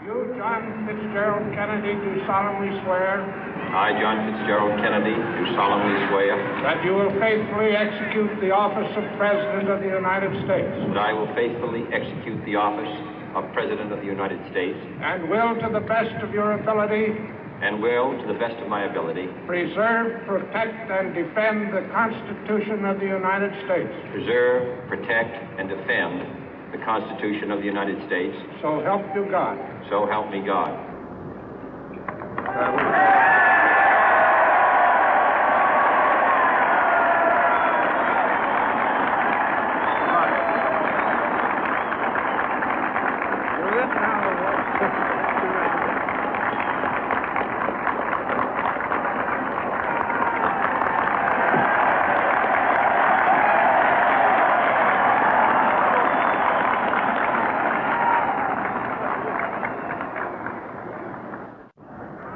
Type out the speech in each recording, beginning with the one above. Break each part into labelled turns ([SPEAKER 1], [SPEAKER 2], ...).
[SPEAKER 1] You, John Fitzgerald Kennedy, do solemnly swear.
[SPEAKER 2] I, John Fitzgerald Kennedy, do solemnly swear.
[SPEAKER 1] That you will faithfully execute the office of President of the United States.
[SPEAKER 2] That I will faithfully execute the office of President of the United States.
[SPEAKER 1] And will, to the best of your ability.
[SPEAKER 2] And will, to the best of my ability.
[SPEAKER 1] Preserve, protect, and defend the Constitution of the United States.
[SPEAKER 2] Preserve, protect, and defend the Constitution of the United States.
[SPEAKER 1] So help you God.
[SPEAKER 2] So help me God.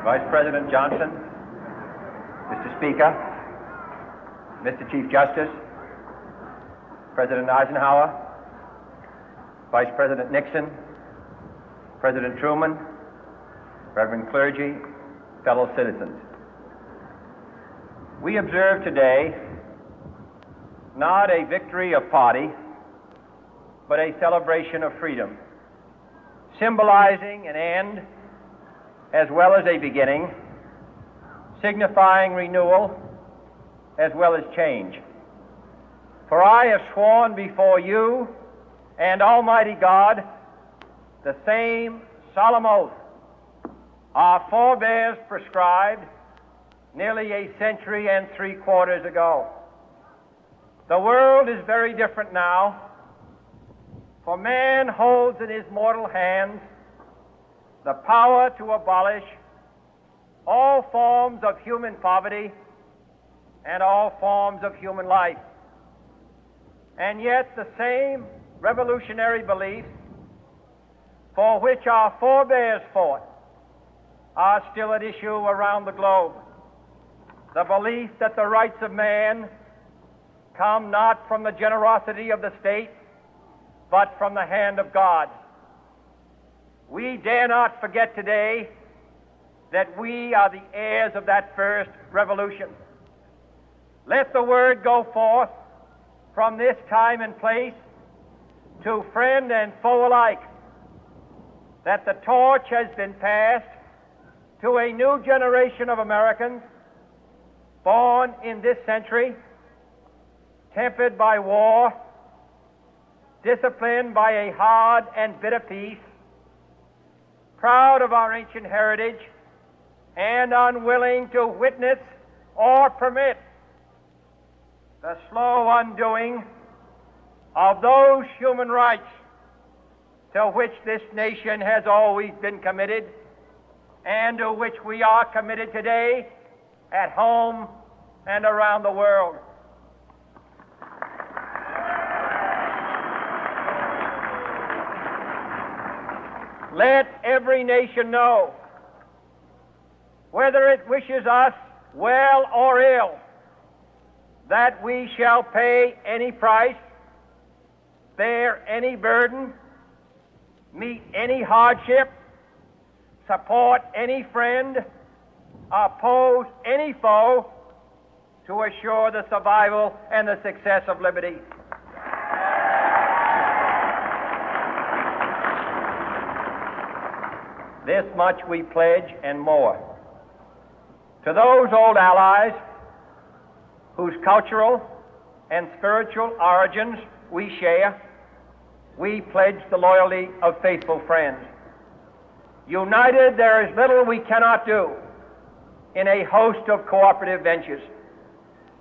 [SPEAKER 3] Vice President Johnson, Mr. Speaker, Mr. Chief Justice, President Eisenhower, Vice President Nixon, President Truman, Reverend clergy, fellow citizens. We observe today not a victory of party, but a celebration of freedom, symbolizing an end as well as a beginning, signifying renewal as well as change. For I have sworn before you and Almighty God the same solemn oath our forebears prescribed nearly a century and 3/4 ago. The world is very different now, for man holds in his mortal hands the power to abolish all forms of human poverty and all forms of human life. And yet the same revolutionary beliefs for which our forebears fought are still at issue around the globe. The belief that the rights of man come not from the generosity of the state, but from the hand of God. We dare not forget today that we are the heirs of that first revolution. Let the word go forth from this time and place to friend and foe alike that the torch has been passed to a new generation of Americans born in this century, tempered by war, disciplined by a hard and bitter peace, proud of our ancient heritage, and unwilling to witness or permit the slow undoing of those human rights to which this nation has always been committed and to which we are committed today at home and around the world. Let every nation know, whether it wishes us well or ill, that we shall pay any price, bear any burden, meet any hardship, support any friend, oppose any foe to assure the survival and the success of liberty. This much we pledge and more. To those old allies whose cultural and spiritual origins we share, we pledge the loyalty of faithful friends. United, there is little we cannot do in a host of cooperative ventures.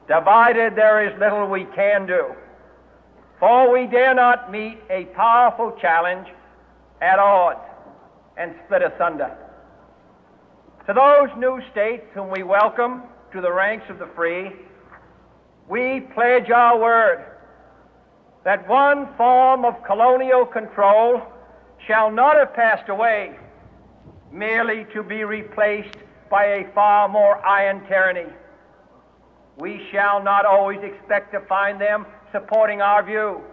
[SPEAKER 3] Divided, there is little we can do, for we dare not meet a powerful challenge at odds and split asunder. To those new states whom we welcome to the ranks of the free, we pledge our word that one form of colonial control shall not have passed away, merely to be replaced by a far more iron tyranny. We shall not always expect to find them supporting our view,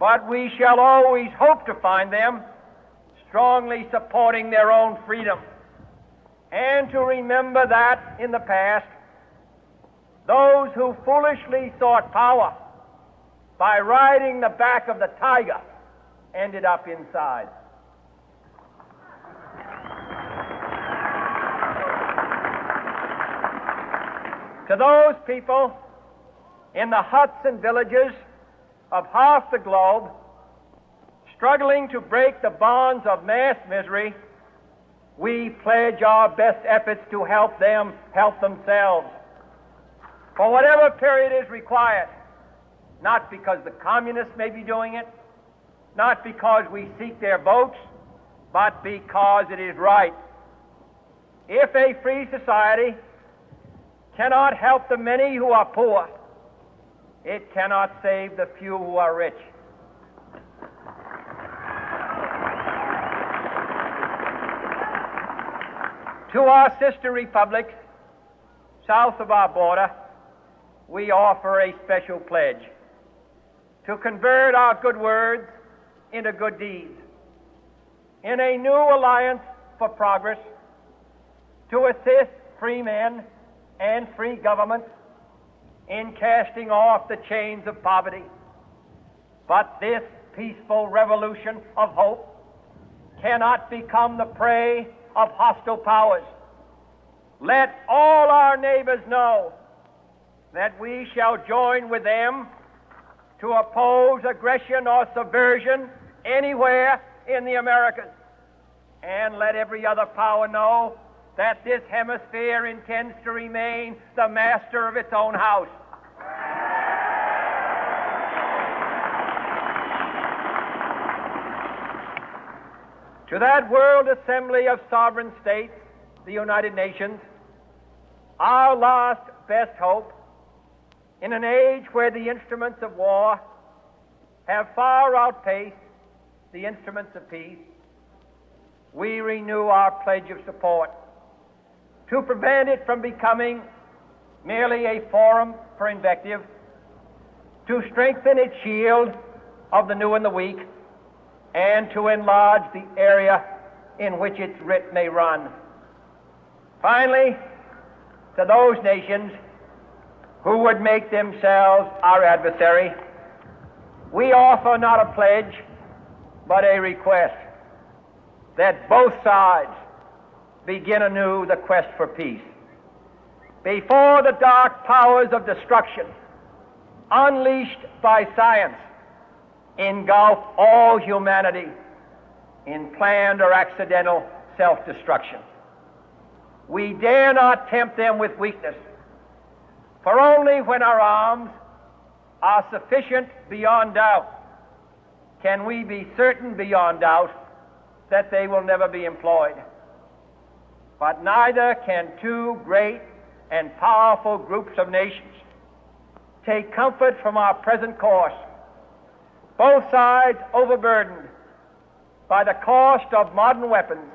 [SPEAKER 3] but we shall always hope to find them strongly supporting their own freedom, and to remember that in the past, those who foolishly sought power by riding the back of the tiger ended up inside. To those people in the huts and villages of half the globe struggling to break the bonds of mass misery, we pledge our best efforts to help them help themselves for whatever period is required, not because the communists may be doing it, not because we seek their votes, but because it is right. If a free society cannot help the many who are poor, it cannot save the few who are rich. To our sister republics south of our border, we offer a special pledge to convert our good words into good deeds, in a new alliance for progress, to assist free men and free governments in casting off the chains of poverty. But this peaceful revolution of hope cannot become the prey of hostile powers. Let all our neighbors know that we shall join with them to oppose aggression or subversion anywhere in the Americas. And let every other power know that this hemisphere intends to remain the master of its own house. To that World Assembly of Sovereign States, the United Nations, our last best hope, in an age where the instruments of war have far outpaced the instruments of peace, we renew our pledge of support to prevent it from becoming merely a forum for invective, to strengthen its shield of the new and the weak, and to enlarge the area in which its writ may run. Finally, to those nations who would make themselves our adversary, we offer not a pledge, but a request that both sides begin anew the quest for peace. Before the dark powers of destruction, unleashed by science, engulf all humanity in planned or accidental self-destruction, we dare not tempt them with weakness, for only when our arms are sufficient beyond doubt can we be certain beyond doubt that they will never be employed. But neither can two great and powerful groups of nations take comfort from our present course, both sides overburdened by the cost of modern weapons,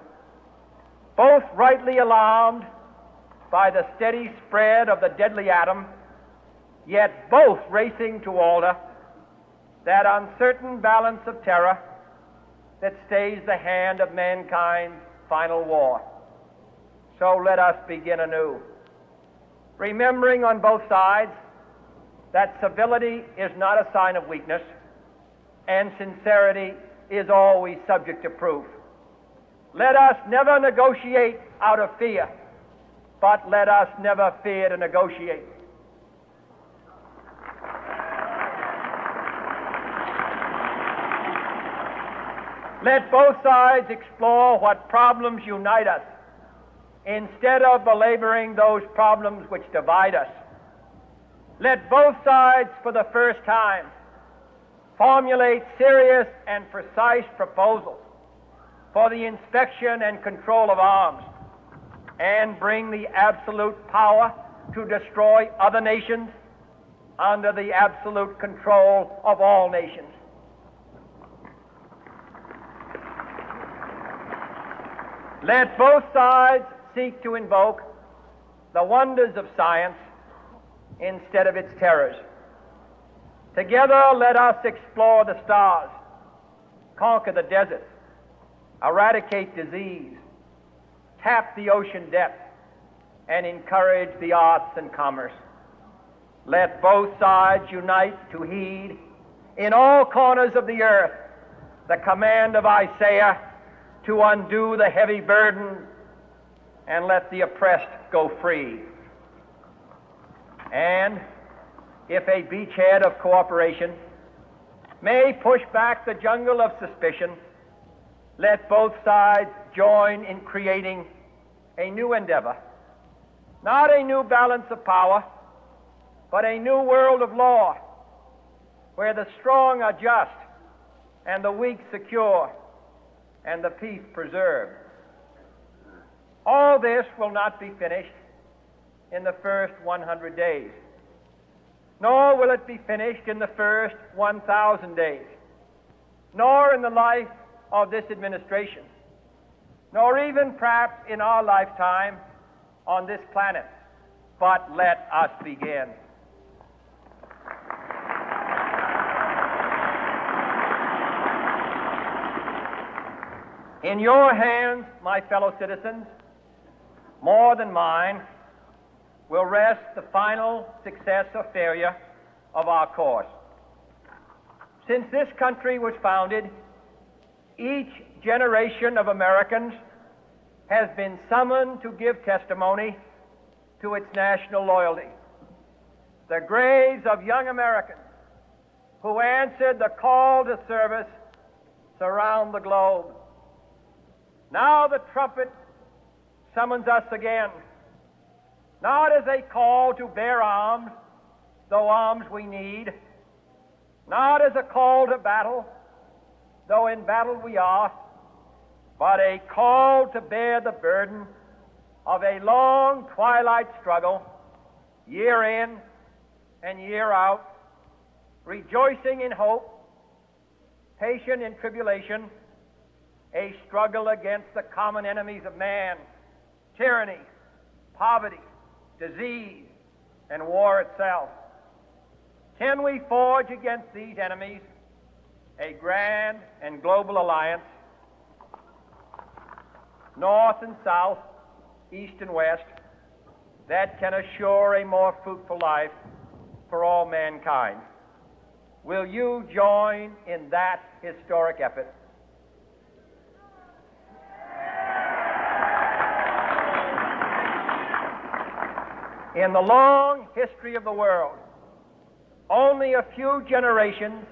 [SPEAKER 3] both rightly alarmed by the steady spread of the deadly atom, yet both racing to alter that uncertain balance of terror that stays the hand of mankind's final war. So let us begin anew, remembering on both sides that civility is not a sign of weakness, and sincerity is always subject to proof. Let us never negotiate out of fear, but let us never fear to negotiate. Let both sides explore what problems unite us, instead of belaboring those problems which divide us. Let both sides, for the first time, formulate serious and precise proposals for the inspection and control of arms, and bring the absolute power to destroy other nations under the absolute control of all nations. Let both sides seek to invoke the wonders of science instead of its terrors. Together, let us explore the stars, conquer the deserts, eradicate disease, tap the ocean depth, and encourage the arts and commerce. Let both sides unite to heed in all corners of the earth the command of Isaiah to undo the heavy burden and let the oppressed go free. And if a beachhead of cooperation may push back the jungle of suspicion, let both sides join in creating a new endeavor, not a new balance of power, but a new world of law, where the strong are just and the weak secure and the peace preserved. All this will not be finished in the first 100 days, nor will it be finished in the first 1,000 days, nor in the life of this administration, nor even perhaps in our lifetime on this planet. But let us begin. In your hands, my fellow citizens, more than mine, will rest the final success or failure of our course. Since this country was founded, each generation of Americans has been summoned to give testimony to its national loyalty. The graves of young Americans who answered the call to service surround the globe. Now the trumpet summons us again, not as a call to bear arms, though arms we need, not as a call to battle, though in battle we are, but a call to bear the burden of a long twilight struggle, year in and year out, rejoicing in hope, patient in tribulation, a struggle against the common enemies of man, tyranny, poverty, disease, and war itself. Can we forge against these enemies a grand and global alliance, north and south, east and west, that can assure a more fruitful life for all mankind? Will you join in that historic effort? In the long history of the world, only a few generations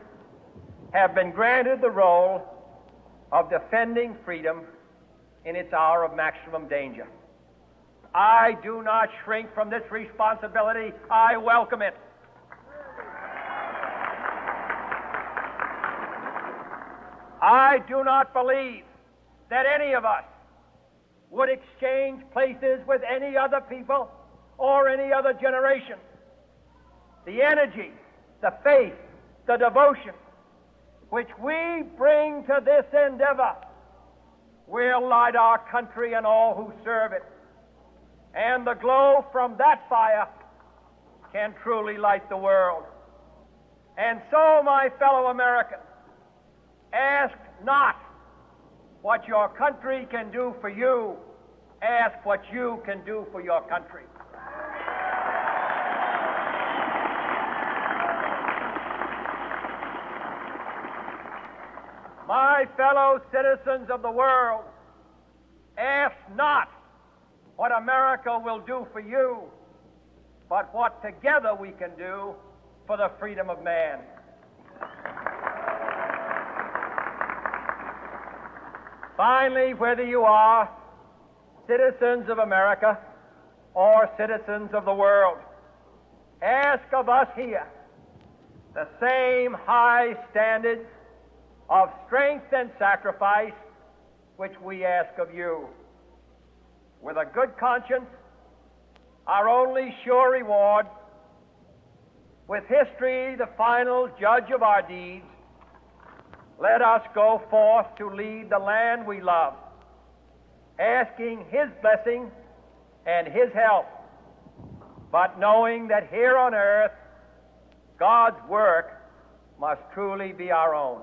[SPEAKER 3] have been granted the role of defending freedom in its hour of maximum danger. I do not shrink from this responsibility. I welcome it. I do not believe that any of us would exchange places with any other people or any other generation. The energy, the faith, the devotion which we bring to this endeavor will light our country and all who serve it. And the glow from that fire can truly light the world. And so, my fellow Americans, ask not what your country can do for you, ask what you can do for your country. My fellow citizens of the world, ask not what America will do for you, but what together we can do for the freedom of man. Finally, whether you are citizens of America or citizens of the world, ask of us here the same high standards of strength and sacrifice which we ask of you. With a good conscience, our only sure reward, with history the final judge of our deeds, let us go forth to lead the land we love, asking His blessing and His help, but knowing that here on earth God's work must truly be our own.